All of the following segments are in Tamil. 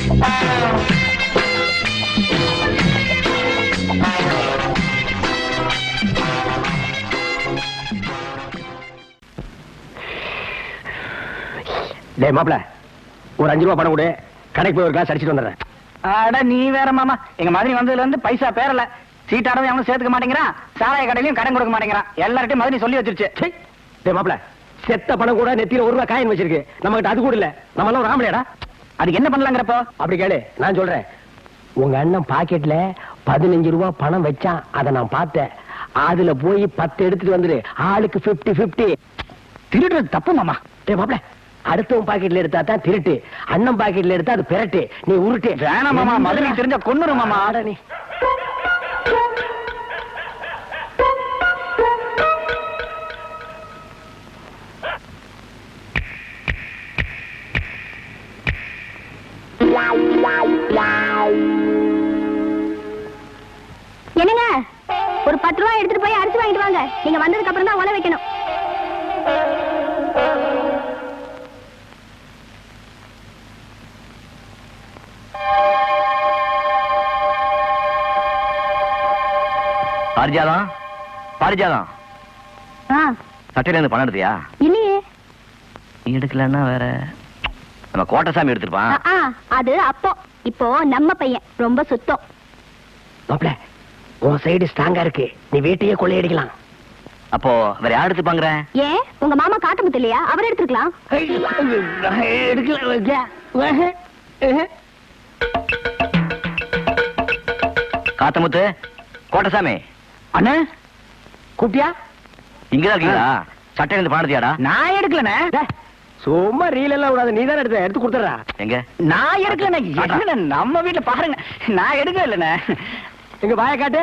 டேய் மாப்ள, ஒரு 5 ரூபா பணம் கொடு, கடைக்கு போய் ஒரு கிளாஸ் அடிச்சிட்டு வந்துடுறேன். அட நீ வேற மாமா, எங்க மாதிரி வந்ததுல இருந்து பைசா பேரல. சீட்டாடவே அவனும் சேர்த்துக்க மாட்டேங்கிறான், சாராய கடையிலயும் கடன் கொடுக்க மாட்டேங்கிறான். எல்லார்ட்டையும் மாதிரி சொல்லி வச்சிருச்சு. டேய் மாப்ள, செத்த பணம் கூட நெத்தியில 1 ரூபா காயின் வச்சிருக்கு, நம்ம கிட்ட அது கூட இல்ல. நம்ம எல்லாம் ஒரு ஆம்பளையாடா. அதுக்கு என்ன பண்ணலாங்கிறப்போ? அப்படி கேளு, நான் சொல்றேன். உங்க அண்ணன் பாக்கெட்ல 15 ரூபா பணம் வச்சான், அதை நான் பார்த்தேன். அதுல போய் 10 எடுத்துட்டு வந்துரு, ஆளுக்கு 50-50. திருடுறது தப்பு மாமா. டேய் மாப்ள, அடுத்தவன் பாக்கெட்ல எடுத்தா தான் திருட்டு, அண்ணன் பாக்கெட்ல எடுத்தா அது பெரட்டு. நீ உருட்டு. வேணாம் மாமா, மதுரை தெரிஞ்ச கொன்னுரு மாமா. ஆட நீ. என்னங்க, ஒரு 10 ரூபாய் எடுத்துட்டு போய் அரிசி வாங்கிட்டு வாங்க. நீங்க வந்ததுக்கு அப்புறம் தான் உல வைக்கணும். பாரிஜாதம், பாரிஜாதம், சட்டையில இருந்து பணம் எடுத்தியா? இல்லையே. நீ எடுக்கலன்னா வேற நம்ம கோட்டசாமி எடுத்துருப்பான். அது அப்போ. இப்போ நம்ம பையன் ரொம்ப சுத்தம். மாப்ள, உன் சைடு ஸ்ட்ராங்கா இருக்கு, நீ வீட்டையே கொள்ளையடிக்கலாம். அப்போ வேற யார் எடுத்துப்பாங்க? ஏன் உங்க மாமா காட்டமுத்து இல்லையா? அவர் எடுத்துக்கலாம். காத்தமுத்து, கோட்டசாமி அண்ணே கூப்பிட்டியா? இங்கதான் இருக்கீங்களா? சட்டையில இருந்து பணம் எடுத்தியாடா? நான் எடுக்கலண்ணே. சும்மா ரீல் எல்லாம் விடாத, நீ தானே எடுத்து கொடுத்துறா. எங்க? நான் எடுக்கலண்ணே. நம்ம வீட்டுல பாருங்க, நான் எடுக்கவே இல்லண்ணே. எங்க வாய காட்டு.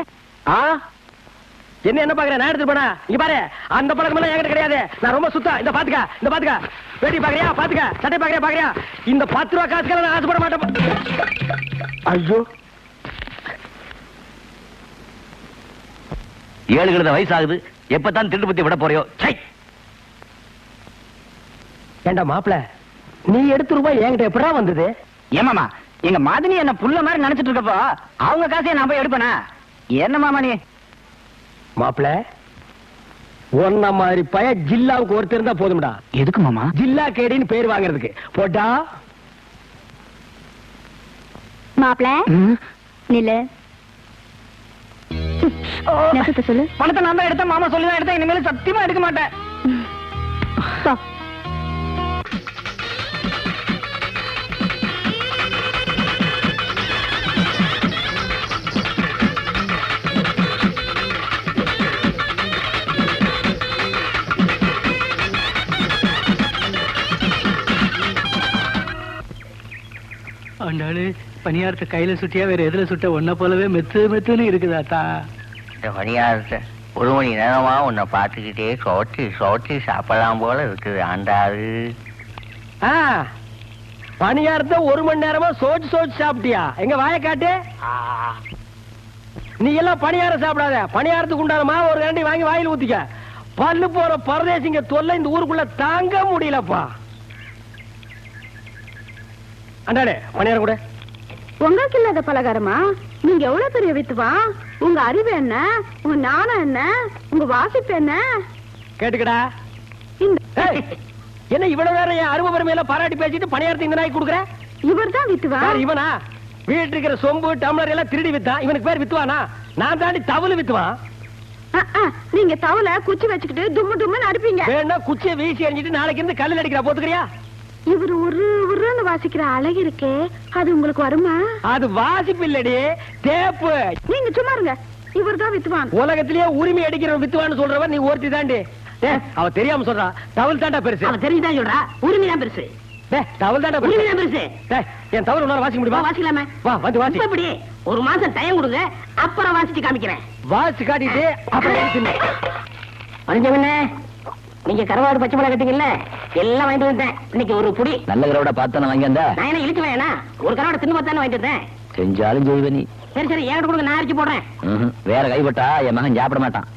என்ன பாக்குற? நான் எடுத்து போனா இங்க பாரு, அந்த பழக்கம் எல்லாம் என்கிட்ட கிடையாது. நான் ரொம்ப சுத்தம். இந்த பாத்துக்க வேட்டி பாக்குறியா? பாத்துக்க சட்டை பாக்குறியா? இந்த 10 ரூபா காசுக்கெல்லாம் நான் ஆசைப்பட மாட்டேன். ஐயோ, 7 வயசு ஆகுது, எப்பதான் திருட்டு பத்தி விட போறியோ? ஏண்டா மாப்பிள, நீ எடுத்து ரூபாய் என்கிட்ட எப்படா வந்தது? ஏமாமா, எங்க மாதிரி என்ன புள்ள மாதிரி நினைச்சிட்டு இருக்கப்போ அவங்க காசையை நான் போய் எடுப்பேனா? என்ன மாமா நீ? மாப்பிள, ஒன்ன மாதிரி பய ஜில்லாவுக்கு ஒருத்தர் இருந்தா போதும்டா. எதுக்கு மாமா? ஜில்லா கேடின்னு பேர் வாங்குறதுக்கு. போட்டா மாப்பிள நில்லு. சொல்லு. பணத்தை நான் தான் எடுத்தேன், மாமா சொல்லிதான் எடுத்தேன். இனிமேல் சத்தியமா எடுக்க மாட்டேன். ஆண்டாளு, பணியாரத்தை கையில சுட்டியா வேற எதுல சுட்ட ஒன்ன போலவே மெத்துன்னு இருக்குதாத்தா. இந்த பணியாரத்தை 1 மணி நேரமா உன்னை பார்த்துக்கிட்டே சோட்டி சாப்பிடலாம் போல இருக்குது ஆண்டாளு. பணியாரத்தை 1 மணி நேரமா சோச்சு சாப்பிட்டியா? எங்க வாய காட்டு. நீ எல்லாம் பணியாரம் சாப்பிடாத. பணியாரத்துக்கு உண்டான மாவு ஒரு கரண்டி வாங்கி வாயில ஊத்திக்க. பல்லு போற பரதேசிங்க தொல்லை இந்த ஊருக்குள்ள தாங்க முடியலப்பா. அண்டாடே, பணியாரம் கூட. உங்களுக்கு இல்லாத பலகாரமா? நீங்க எவ்வளவு பெரிய வித்துவா? உங்க அறிவு என்ன? உங்க ஞானம் என்ன? உங்க வாசிப்பு என்ன? கேட்டுக்கடா. என்ன இவ்வளவு நேரம் என் அருமை பெருமையில பாராட்டி பேசிட்டு பணியாரத்தை இந்த நாய் கொடுக்குற? இவர் தான் வித்துவா. இவனா? வீட்டு இருக்கிற சொம்பு டம்ளர் எல்லாம் திருடி வித்தான். இவனுக்கு பேர் வித்துவானா? நான் தாண்டி தவளு வித்துவான். நீங்க தவளை குச்சி வச்சுக்கிட்டு தும்முன்னு அடிப்பீங்க. வேணா குச்சியை வீசி எறிஞ்சிட்டு நாளைக்கு இருந்து கல்லில் அடிக்கிறா, போத்துக்கிறியா? இவர் உருன்னு வாசிக்கிற அழகு இருக்கே, அது உங்களுக்கு வருமா? அது வாசிப்பு இல்லடி, தேப்பு. நீங்க சும்மா இருங்க. இவர் தான் வித்துவான். உலகத்திலேயே உரிமை அடிக்கிற வித்துவான்னு சொல்றவன் நீ ஒருத்தி தாண்டி. அவ தெரியாம சொல்றா. தவள் தாண்டா பெருசு. அவ தெரியுதான் சொல்றா, உரிமை தான் பெருசு. தவள் தாண்டா உரிமை தான் பெருசு. என் தவள் உன்னால வாசிக்க முடியுமா? வாசிக்கலாமே. வா வந்து வாசி. இப்படி 1 மாசம் டைம் கொடுங்க, அப்புறம் வாசிச்சு காமிக்கிறேன். வாசி காட்டிட்டு அப்புறம் மஞ்சவண்ணே, நீங்க கருவாடு பச்சை மிளகா கட்டிங்கல்ல, எல்லாம் வாங்கிட்டு வந்தேன். இன்னைக்கு ஒரு புடி நல்ல கருவாட பார்த்து வாங்கி வந்தா. நான் என்ன இழுத்து வேணா, ஒரு கருவாட தின்னு பார்த்தானே வாங்கிட்டு வந்தேன். செஞ்சாலும் செய்வ நீ. சரி ஏன் கொடுங்க, நான் அரிச்சு போடுறேன். வேற கைப்பட்டா என் மகன் சாப்பிட மாட்டான்.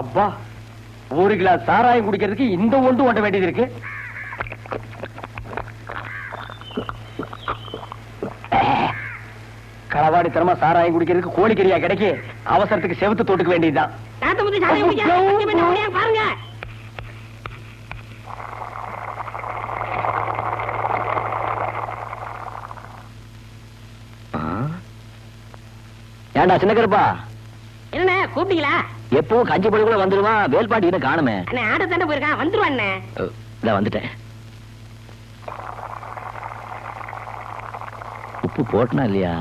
அப்பா, 1 கிளாஸ் சாராயம் குடிக்கிறதுக்கு இந்த ஒன்று ஓட்ட வேண்டியது இருக்கு. களவாடித்தனமா சாராயம் குடிக்கிறதுக்கு கோழிக்கறியா கிடைக்கு, அவசரத்துக்கு செவுத்து தொட்டுக்க வேண்டியதுதான். பாருங்க. ஏண்டா சின்ன கருப்பா, என்ன கூப்பிட்டீங்களா? எப்பவும் கஞ்சி பழி வந்துருவான், வேல்பாட்டி இன்னும் காணுமே. ஆட்ட தானே போயிருக்கான், வந்துருவான். இதான் வந்துட்டேன். உப்பு போட்டனா இல்லையா?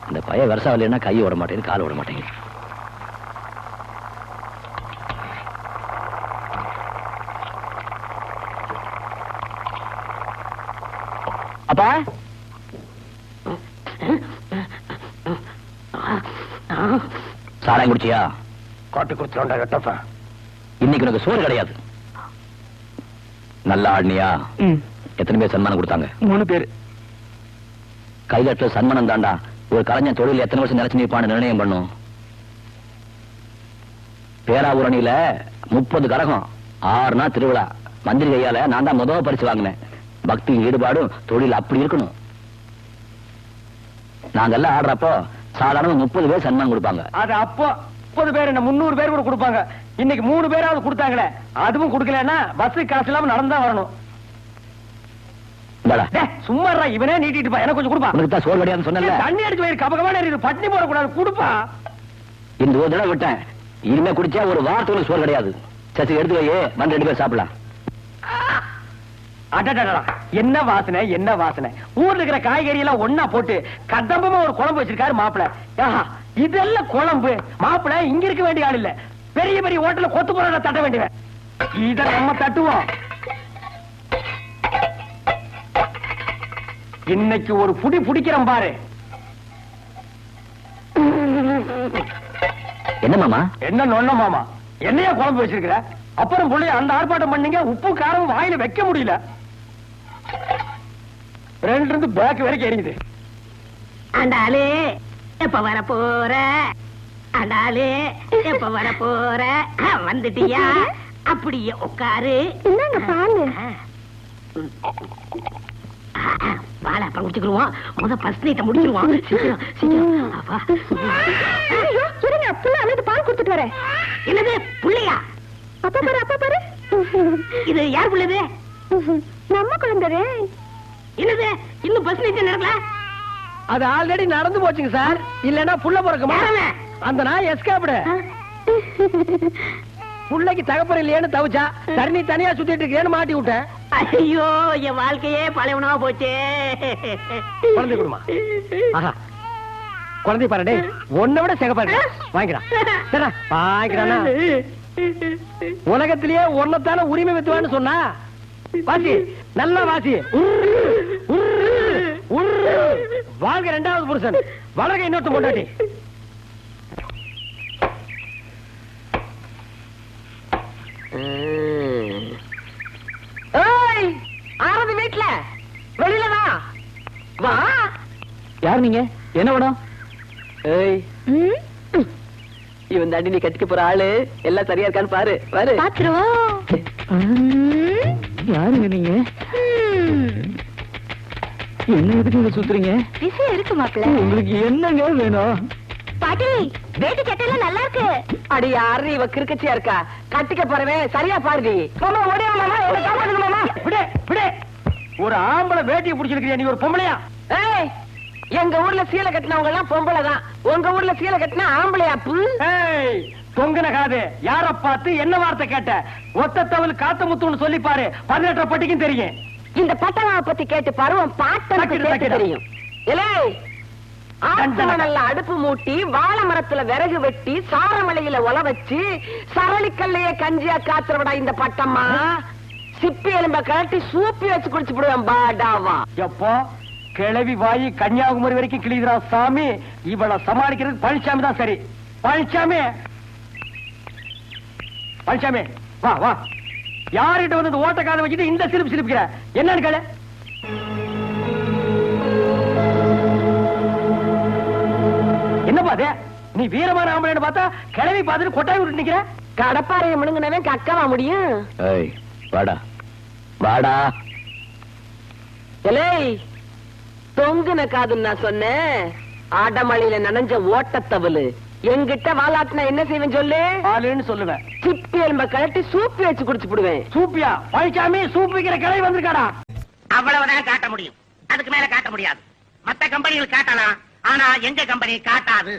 இந்த பைய வருஷம் இல்லைன்னா கை ஓட மாட்டேங்குது, கால் ஓட மாட்டேங்குது. அப்பா சாராயம் குடிச்சியா? காட்டு குடுத்துறோம்டா கட்டப்பா. இன்னைக்கு உனக்கு சோறு கிடையாது. நல்லா ஆடினியா? எத்தனை பேர் சன்மானம் கொடுத்தாங்க? 3 பேர். கைதட்டுல சன்மானம் தாண்டா ஒரு கலைஞன் தொழில் எத்தனை வருஷம் நிலைச்சு நிற்பான்னு நிர்ணயம் பண்ணும். பேராவூரணியில 30 கரகம், 6 நாள் திருவிழா. மந்திரி கையால நான் தான் முதல் பரிசு வாங்கினேன். பக்தி ஈடுபாடும் தொழில் அப்படி இருக்கணும். நாங்கெல்லாம் ஆடுறப்போ சாதாரண 30 பேர் சன்மானம் கொடுப்பாங்க. அது அப்போ 30 பேர் என்ன 300 பேர் கூட கொடுப்பாங்க. இன்னைக்கு 3 பேராவது கொடுத்தாங்களே, அதுவும் கொடுக்கலன்னா பஸ் காசு இல்லாம நடந்தா வரணும். சும்மா இவனே நீட்டிட்டு பா, எனக்கு கொஞ்சம் கொடுப்பா. உனக்கு தான் சோறு கிடையாதுன்னு சொன்னேன்ல. தண்ணி அடிச்சு வயிறு கபகமான எரியுது, பட்டினி போடக்கூடாது, கொடுப்பா. இந்த ஒரு தடவை விட்டேன், இனிமே குடிச்சா ஒரு வாரத்துக்கு சோறு கிடையாது. சரி எடுத்து வையே, வந்து 2 பேர் சாப்பிடலாம். அடடடா, என்ன வாசனை என்ன வாசனை. ஊர்ல இருக்கிற காய்கறி எல்லாம் ஒன்னா போட்டு கதம்பமா ஒரு குழம்பு வச்சிருக்காரு மாப்பிளை. இதெல்லாம் குழம்பு. மாப்பிளை இங்க இருக்க வேண்டிய ஆள் இல்ல, பெரிய பெரிய ஹோட்டல்ல கொத்து போற தட்ட வேண்டியவன். இத நம்ம தட்டுவோம். இன்னைக்கு ஒரு புடி புடிக்கிறோம் பாரு. என்ன மாமா? என்ன நொன்ன மாமா, என்னையா குழம்பு வச்சிருக்கிற? அப்புறம் புள்ளி அந்த ஆர்ப்பாட்டம் பண்ணீங்க, உப்பு காரம் வாயில வைக்க முடியல. 2 இருந்து பேக் வரைக்கும் எரியுது. ஆண்டாளே எப்ப வர போற? ஆண்டாளே எப்ப வர போற? வந்துட்டியா? அப்படியே உட்காரு. என்னங்க பாலு? பால அப்புறம் குடிச்சுக்குருவோம். முத ஃபர்ஸ்ட் நைட்ட முடிச்சிருவோம். சீக்கிரம் சீக்கிரம். அப்பா இருங்க, புள்ள அழுது பால் கொடுத்துட்டு வரேன். என்னது புள்ளையா? அப்பா பாரு, அப்பா பாரு. இது யார் புள்ளது? நம்ம குழந்தை. என்னது இன்னும் பஸ் நைட் நடக்கல? அது ஆல்ரெடி நடந்து போச்சுங்க சார். இல்லன்னா புள்ள பிறக்குமா? அந்த நாய் எஸ்கேப்டு. புள்ளைக்கு தகப்பன் இல்லையேன்னு தவிச்சா, தண்ணி தனியா சுத்திட்டு இருக்கேன்னு மாட்டி விட்டேன். ஐயோ, என் வாழ்க்கையே பழையவனா போச்சே. குழந்தை கொடுமா. ஆஹா, குழந்தை பாருடே, உன்னை விட சிகப்பாரு. வாங்கிக்கிறான். சரி வாங்கிக்கிறானா? உலகத்திலேயே ஒன்னத்தான உரிமை வித்துவான்னு சொன்னா வாசி, நல்ல வாசி. வாழ்க 2வது புருஷன், வளர்க இன்னொருத்த கொண்டாட்டி. ஆரது வீட்டுல வெளியிலதான் வா. யார் நீங்க? என்ன வேணும்? இவன் தாண்டி நீ கட்டிக்க போற ஆளு. எல்லாம் சரியா இருக்கான்னு பாரு. பாரு யாருங்க நீங்க? என்ன எதுக்கு சுத்துறீங்க? விஷயம் இருக்கு மாப்பிள்ள. உங்களுக்கு என்னங்க வேணும்? பாட்டி, வேட்டி சட்டையில நல்லா இருக்கு. அடி யாரு இவ கிறுக்கச்சியா இருக்கா? கட்டிக்க போறவே சரியா பாருடி. மாமா ஓடியா மாமா, என்ன காப்பாத்துங்க மாமா. விடு விடு. ஒரு ஆம்பளை வேட்டியை புடிச்சிருக்கியா, நீ ஒரு பொம்பளையா? ஏய், எங்க ஊர்ல சீலை கட்டினவங்க எல்லாம் பொம்பளை தான். உங்க ஊர்ல சீலை கட்டினா ஆம்பளையாப்பு? ஏய், தொங்கன காது. யார பார்த்து என்ன வார்த்தை கேட்ட? ஒத்த தவல் காத்த முத்துன்னு சொல்லி பாரு, 18 பட்டிக்கும் தெரியும். இந்த பட்டவாவை பத்தி கேட்டு பருவம் பாட்டு தெரியும். நல்ல அடுப்பு மூட்டி, வாழை மரத்துல விறகு வெட்டி, சாரமலையில ஒல வச்சு, சரளிக்கல்லையே கஞ்சியா காத்துறவடா இந்த பட்டம்மா. சிப்பி எலும்ப கழட்டி சூப்பி வச்சு குடிச்சு விடுவேன் பாடாவா. எப்போ கிளவி வாயி கன்னியாகுமரி வரைக்கும் கிளிதுரா சாமி. இவளை சமாளிக்கிறதுக்கு பழனிசாமி தான் சரி. பழனிசாமி, பழனிசாமி வா வா. யார்கிட்ட வந்து ஓட்ட காதை வச்சுட்டு இந்த சிரிப்பு சிரிப்புக்கிற? என்னன்னு கேளு. என்னப்பா அது? நீ வீரமான ஆம்பளைன்னு பார்த்தா கிளவி பார்த்துட்டு கொட்டாய் விட்டு நிக்கிற. கடப்பாறைய முழுங்கினவே கக்கவா முடியும்? ஏய் வாடா வாடா. எலே தொங்குன காதுன்னு நான் சொன்னேன். ஆடமழையில நனைஞ்ச ஓட்டத்தவளு என்கிட்ட வாலாட்டினா என்ன செய்வேன் சொல்லு? ஆளுன்னு சொல்லுவேன். சிப்பி எலும்ப கழட்டி சூப்பி வச்சு குடிச்சு போடுவேன். சூப்பியா? பழனிசாமி சூப் வைக்கிற கிளை வந்திருக்காடா. அவ்வளவுதான் காட்ட முடியும், அதுக்கு மேல காட்ட முடியாது. மத்த கம்பெனிகள் காட்டலாம், ஆனா எங்க கம்பெனி காட்டாது.